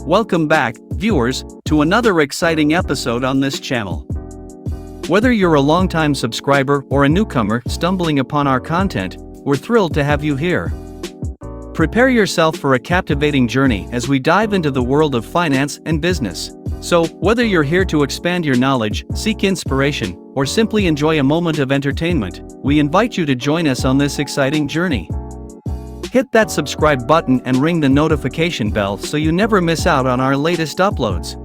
Welcome back, viewers, to another exciting episode on this channel. Whether you're a longtime subscriber or a newcomer stumbling upon our content, we're thrilled to have you here. Prepare yourself for a captivating journey as we dive into the world of finance and business. So, whether you're here to expand your knowledge, seek inspiration, or simply enjoy a moment of entertainment, we invite you to join us on this exciting journey. Hit that subscribe button and ring the notification bell so you never miss out on our latest uploads.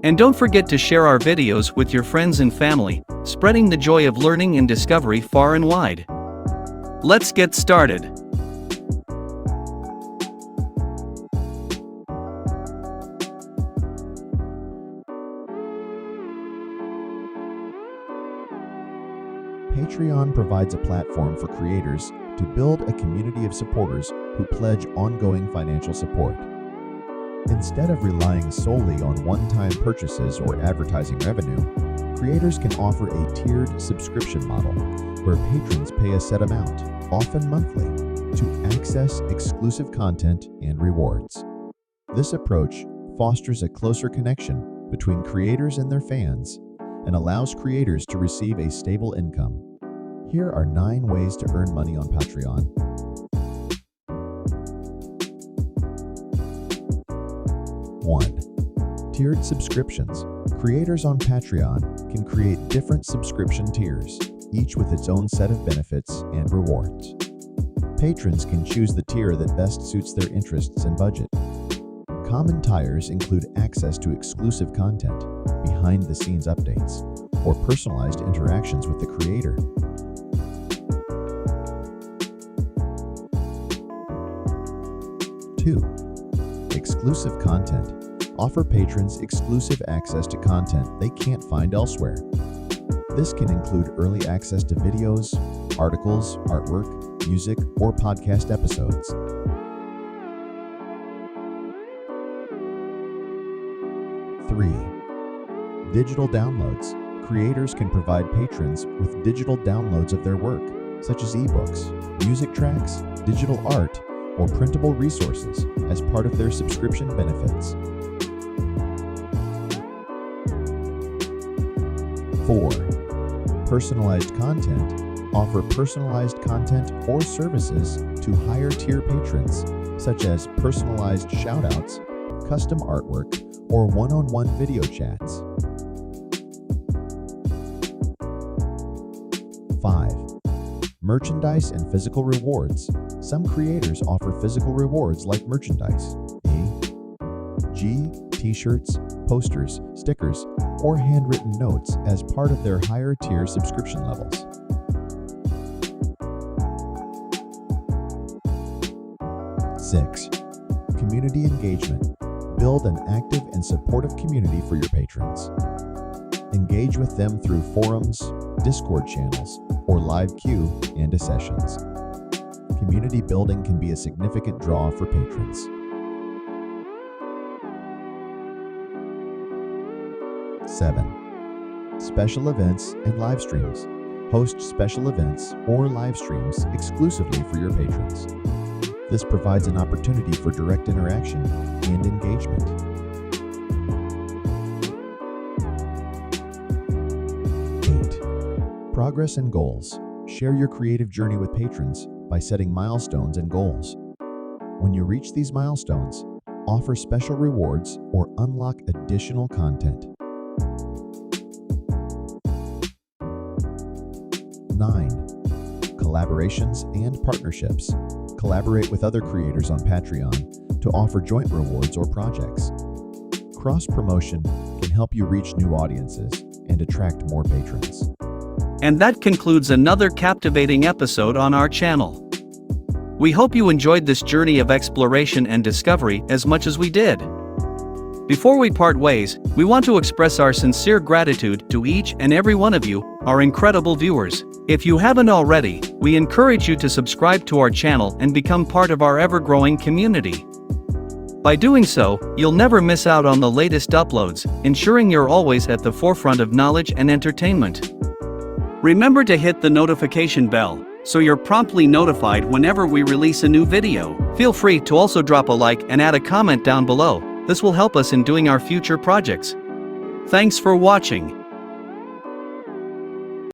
And don't forget to share our videos with your friends and family, spreading the joy of learning and discovery far and wide. Let's get started. Patreon provides a platform for creators to build a community of supporters who pledge ongoing financial support. Instead of relying solely on one-time purchases or advertising revenue, creators can offer a tiered subscription model where patrons pay a set amount, often monthly, to access exclusive content and rewards. This approach fosters a closer connection between creators and their fans and allows creators to receive a stable income. Here are 9 ways to earn money on Patreon. 1. Tiered subscriptions. Creators on Patreon can create different subscription tiers, each with its own set of benefits and rewards. Patrons can choose the tier that best suits their interests and budget. Common tiers include access to exclusive content, behind-the-scenes updates, or personalized interactions with the creator. 2. Exclusive content. Offer patrons exclusive access to content they can't find elsewhere. This can include early access to videos, articles, artwork, music, or podcast episodes. 3. Digital downloads. Creators can provide patrons with digital downloads of their work, such as ebooks, music tracks, digital art, or printable resources as part of their subscription benefits. 4. Personalized content. Offer personalized content or services to higher tier patrons, such as personalized shoutouts, custom artwork, or one-on-one video chats. 5. Merchandise and physical rewards. Some creators offer physical rewards like merchandise, e.g., t-shirts, posters, stickers, or handwritten notes as part of their higher tier subscription levels. 6. Community engagement. Build an active and supportive community for your patrons. Engage with them through forums, Discord channels, or live Q&A sessions. Community building can be a significant draw for patrons. 7. Special events and live streams. Host special events or live streams exclusively for your patrons. This provides an opportunity for direct interaction and engagement. 8. Progress and goals. Share your creative journey with patrons by setting milestones and goals. When you reach these milestones, offer special rewards or unlock additional content. 9. Collaborations and partnerships. Collaborate with other creators on Patreon to offer joint rewards or projects. Cross-promotion can help you reach new audiences and attract more patrons. And that concludes another captivating episode on our channel. We hope you enjoyed this journey of exploration and discovery as much as we did. Before we part ways, we want to express our sincere gratitude to each and every one of you, our incredible viewers. If you haven't already, we encourage you to subscribe to our channel and become part of our ever-growing community. By doing so, you'll never miss out on the latest uploads, ensuring you're always at the forefront of knowledge and entertainment. Remember to hit the notification bell, so you're promptly notified whenever we release a new video. Feel free to also drop a like and add a comment down below. This will help us in doing our future projects. Thanks for watching.